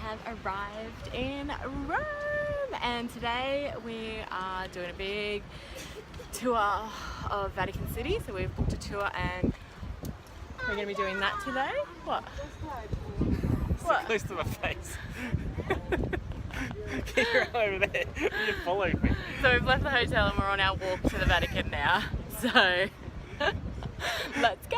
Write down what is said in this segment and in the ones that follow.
have arrived in Rome, and today we are doing a big tour of Vatican City. So we've booked a tour and we're going to be doing that today. What? What? Close to my face. You're over there. You followed me. So we've left the hotel and we're on our walk to the Vatican now. So let's go!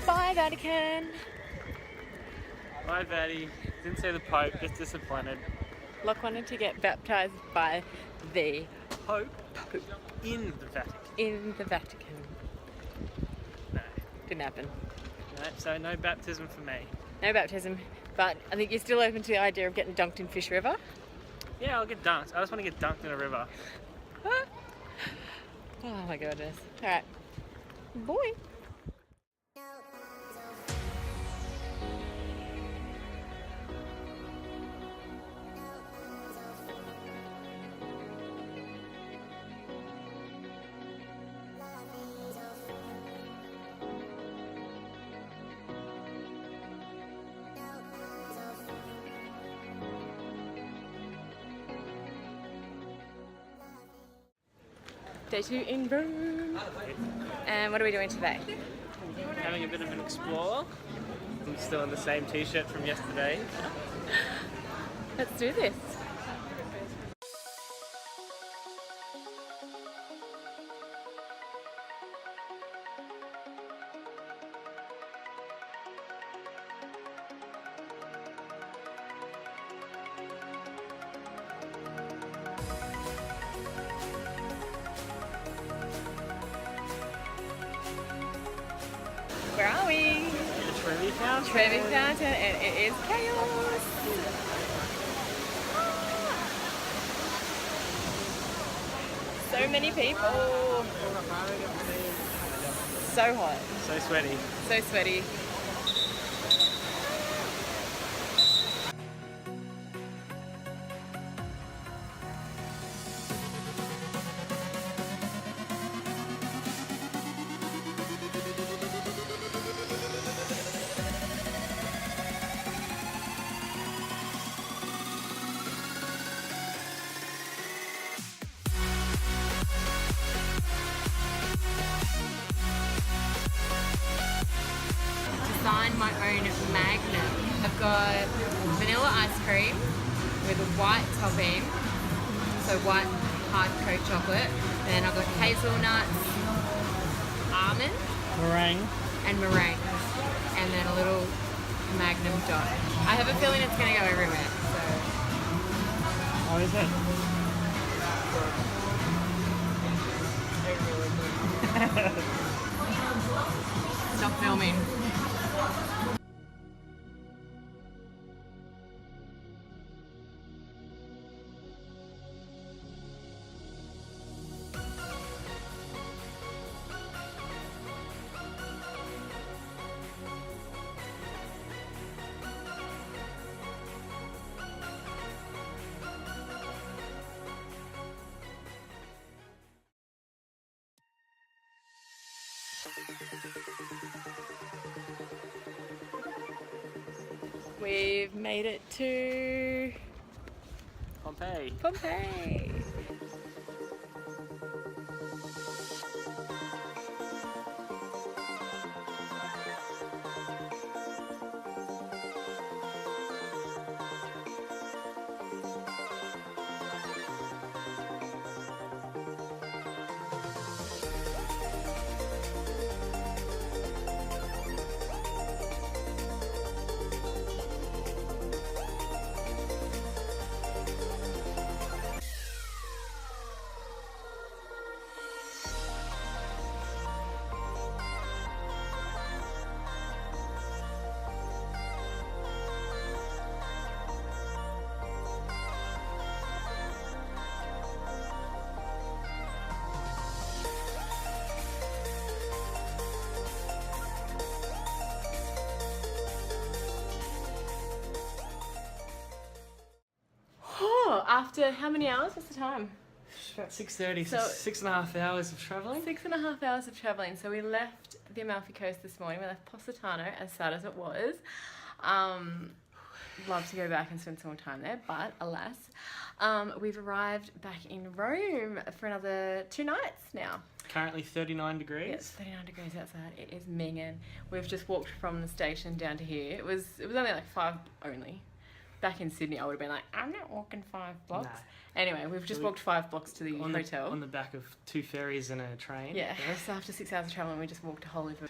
Bye Vatican! Bye, Vatty. Didn't say the Pope, just disappointed. Locke wanted to get baptised by the Pope? In the Vatican. in the Vatican. No. Didn't happen. No, so no baptism for me. No baptism, but I think you're still open to the idea of getting dunked in Fish River. Yeah, I'll get dunked. I just want to get dunked in a river. Oh my goodness. Alright. Boy. Day 2 in Rome. And what are we doing today? Having a bit of an explore. I'm still in the same t-shirt from yesterday. Let's do this. Where are we? The Trevi Fountain. Trevi Fountain, and it is chaos. So many people. So hot. So sweaty. So sweaty. Design my own magnum. I've got vanilla ice cream with a white topping, so white hard coat chocolate. Then I've got hazelnuts, almond, Meringue. and meringue, and then a little magnum dot. I have a feeling it's going to go everywhere. Oh, is it? Stop filming. We've made it to Pompeii. Pompeii. After how many hours? What's the time? About 6:30, So- so 6.5 hours of travelling. 6.5 hours of travelling. So we left the Amalfi Coast this morning. We left Positano, as sad as it was. Love to go back and spend some more time there, but alas, we've arrived back in Rome for another 2 nights now. Currently 39 degrees. Yeah, it's 39 degrees outside. It is minging. We've just walked from the station down to here. It was only like 5 only. Back in Sydney, I would have been like, I'm not walking 5 blocks. No. Anyway, we've just walked 5 blocks to the hotel. On the back of 2 ferries and a train. Yeah, so after 6 hours of travelling, we just walked a whole river.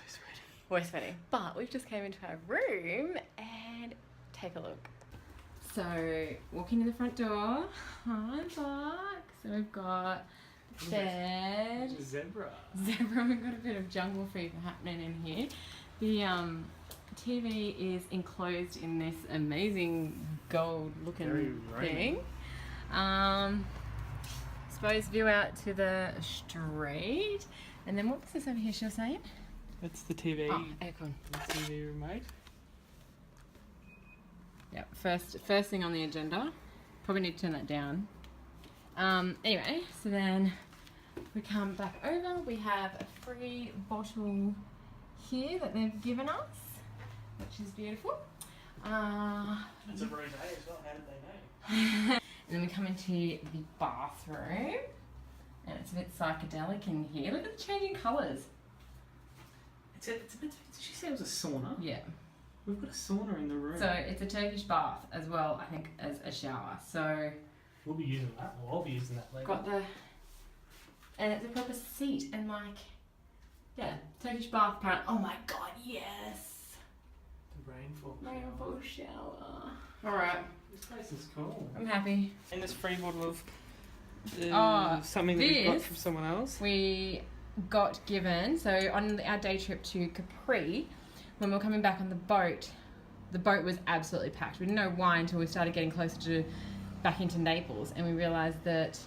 We're sweating. But we've just came into our room and take a look. So, walking in the front door. Hi, Buck. So we've got bed. Zebra. We've got a bit of jungle fever happening in here. The TV is enclosed in this amazing gold looking thing. Suppose view out to the street. And then what was this over here she was saying? That's the TV. Oh, aircon. The TV remote. Yep, first thing on the agenda. Probably need to turn that down. Anyway, so then we come back over. We have a free bottle here that they've given us, which is beautiful. It's a rosé as well. How did they know? And then we come into the bathroom, and it's a bit psychedelic in here. Look at the changing colours. It's a bit. Did she say it was a sauna? Yeah. We've got a sauna in the room. So it's a Turkish bath as well, I think, as a shower. So we'll be using that. Well, I'll be using that later. got the, and it's a proper seat and like, yeah, Turkish bath apparently. Oh my god, yes. The rainfall. Rainfall shower. All right. This place is cool. I'm happy. And this free bottle of something that we got from someone else. We got given, so on our day trip to Capri, when we were coming back on the boat was absolutely packed. We didn't know why until we started getting closer to back into Naples, and we realised that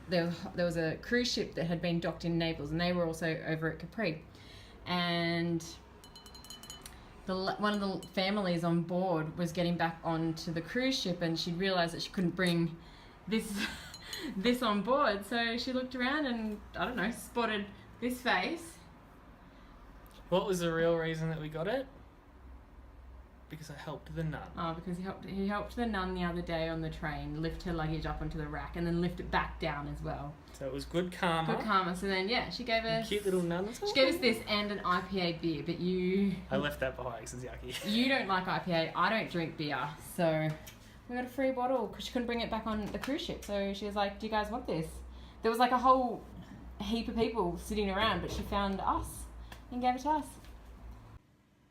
there was a cruise ship that had been docked in Naples, and they were also over at Capri. And one of the families on board was getting back onto the cruise ship, and she realised that she couldn't bring this on board, so she looked around and, I don't know, spotted this face. What was the real reason that we got it? Because I helped the nun. Oh, because he helped the nun the other day on the train lift her luggage up onto the rack and then lift it back down as well. So it was good karma. Good karma. So then, yeah, she gave us... Cute little nun. She gave us this and an IPA beer, but you... I left that behind because it's yucky. You don't like IPA. I don't drink beer. So we got a free bottle because she couldn't bring it back on the cruise ship. So she was like, do you guys want this? There was like a whole heap of people sitting around, but she found us and gave it to us.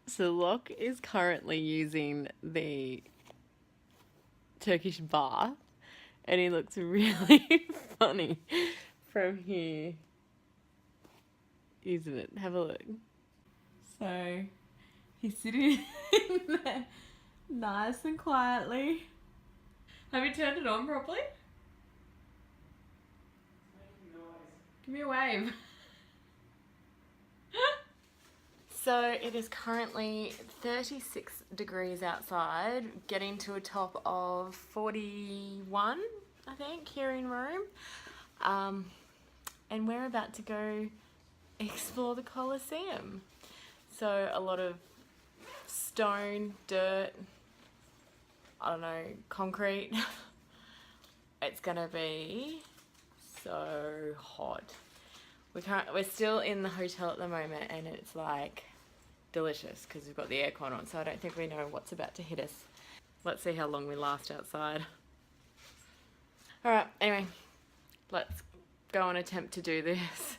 So Locke is currently using the Turkish bath, and he looks really funny from here, isn't it? Have a look. So he's sitting in there nice and quietly. Have you turned it on properly? Give me a wave. So it is currently 36 degrees outside, getting to a top of 41, I think, here in Rome. And we're about to go explore the Colosseum. So a lot of stone, dirt, I don't know, concrete. It's gonna be so hot. We're still in the hotel at the moment and it's like delicious because we've got the aircon on, so I don't think we know what's about to hit us. Let's see how long we last outside. Alright, anyway, let's go and attempt to do this.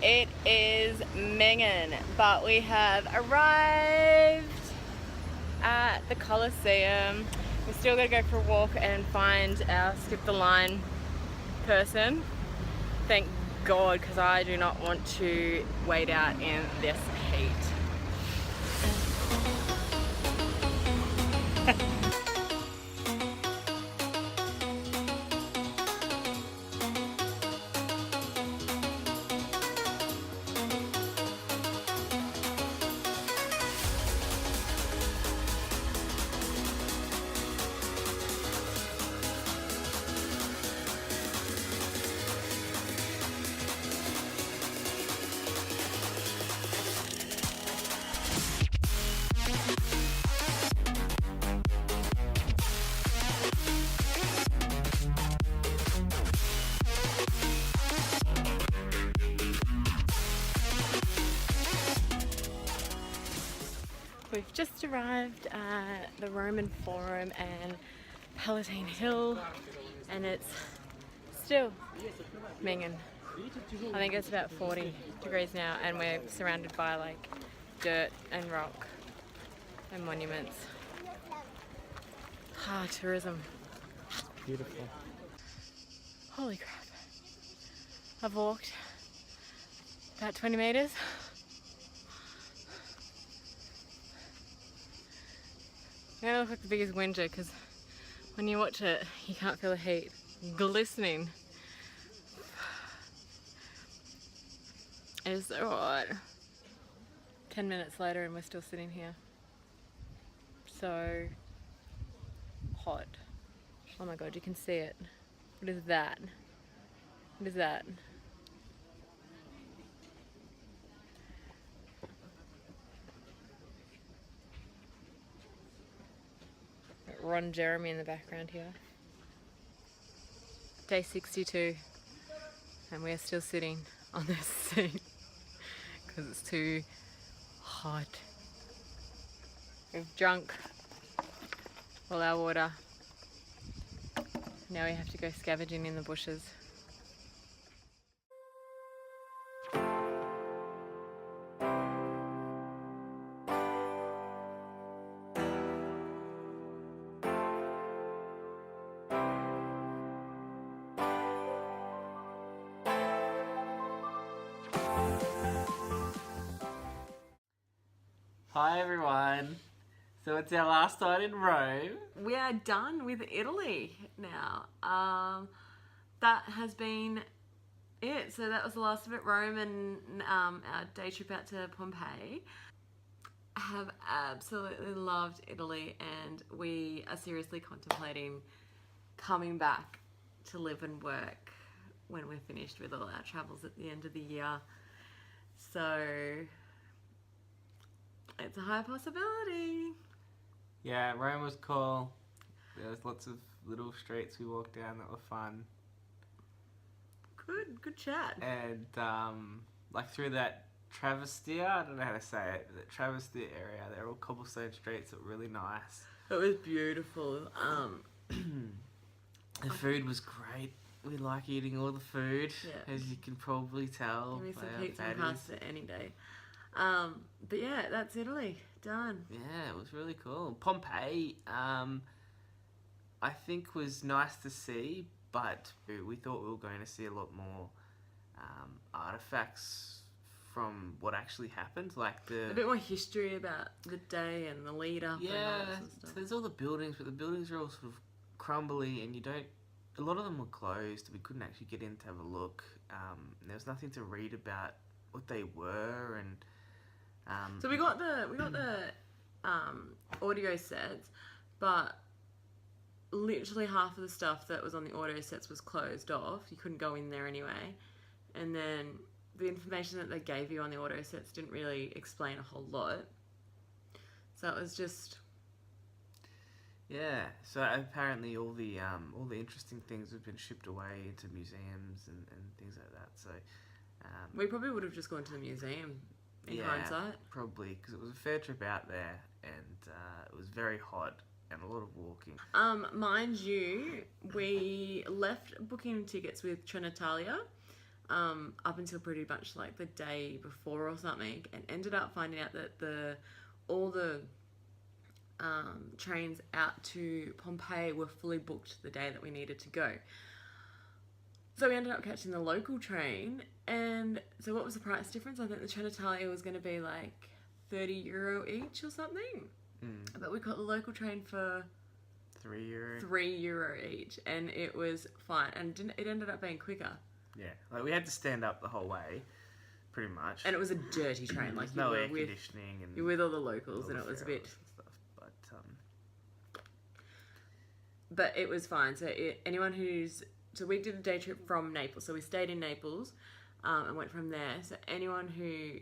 It is minging, but we have arrived at the Colosseum. We're still gonna go for a walk and find our skip the line person. Thank God, because I do not want to wait out in this heat. We've just arrived at the Roman Forum and Palatine Hill, and it's still minging. I think it's about 40 degrees now, and we're surrounded by like dirt and rock and monuments. Ah, tourism. Beautiful. Holy crap. I've walked about 20 meters. I'm gonna look like the biggest whinger because when you watch it, you can't feel the heat. Glistening. It's so hot. 10 minutes later and we're still sitting here. So hot. Oh my God, you can see it. What is that? What is that? Ron Jeremy in the background here. Day 62 and we're still sitting on this seat because it's too hot. We've drunk all our water. Now we have to go scavenging in the bushes. Hi everyone. So it's our last night in Rome. We are done with Italy now. That has been it. So that was the last of it. Rome and our day trip out to Pompeii. I have absolutely loved Italy and we are seriously contemplating coming back to live and work when we're finished with all our travels at the end of the year. So it's a high possibility. Yeah, Rome was cool. There was lots of little streets we walked down that were fun. Good chat. And like through that Travestia, I don't know how to say it, but the Travestia area, they're all cobblestone streets that were really nice. It was beautiful. The food was great. We like eating all the food, Yeah. as you can probably tell. Give me some by our pizza and baddies. pasta any day. But yeah, that's Italy. Done. Yeah, it was really cool. Pompeii, I think was nice to see, but we thought we were going to see a lot more artifacts from what actually happened, like A bit more history about the day and the lead up. yeah. And all that sort of stuff. So there's all the buildings, but the buildings are all sort of crumbly, and you don't. A lot of them were closed. We couldn't actually get in to have a look. There was nothing to read about what they were, and So we got the audio sets, but literally half of the stuff that was on the audio sets was closed off. You couldn't go in there anyway. And then the information that they gave you on the auto sets didn't really explain a whole lot. So it was just... Yeah, so apparently all the interesting things have been shipped away into museums and things like that. So we probably would have just gone to the museum in hindsight. Probably, because it was a fair trip out there, and it was very hot and a lot of walking. Mind you, we left booking tickets with Trenitalia up until pretty much like the day before or something, and ended up finding out that all the trains out to Pompeii were fully booked the day that we needed to go. So we ended up catching the local train, and so what was the price difference? I think the Trenitalia was going to be like €30 each or something. But we got the local train for €3 each, and it was fine, and it ended up being quicker. Yeah, like we had to stand up the whole way, pretty much. And it was a dirty train, like no air conditioning, and you're with all the locals, and it was a bit. Stuff, but it was fine. So so we did a day trip from Naples. So we stayed in Naples, and went from there. So anyone who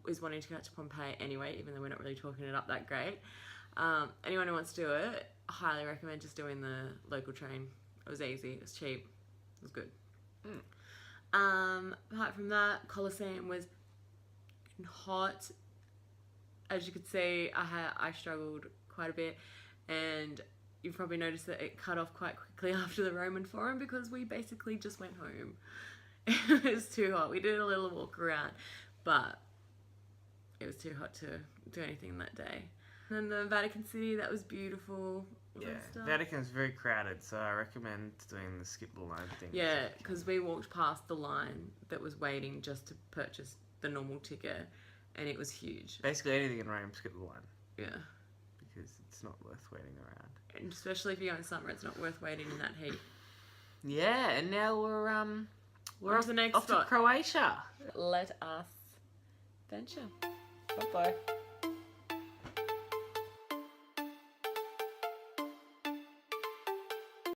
is wanting to go to Pompeii anyway, even though we're not really talking it up that great, anyone who wants to do it, I highly recommend just doing the local train. It was easy, it was cheap, it was good. Apart from that, Colosseum was hot. As you could see, I struggled quite a bit, and you've probably noticed that it cut off quite quickly after the Roman Forum, because we basically just went home. It was too hot. We did a little walk around, but it was too hot to do anything that day. And then the Vatican City, that was beautiful. Yeah, Vatican's very crowded, so I recommend doing the skip the line thing. Yeah, because we walked past the line that was waiting just to purchase the normal ticket, and it was huge. Basically anything in Rome, skip the line. Yeah. Because it's not worth waiting around. And especially if you go in summer, it's not worth waiting in that heat. Yeah, and now we're off the next off spot. to Croatia. Let us venture. Bye-bye.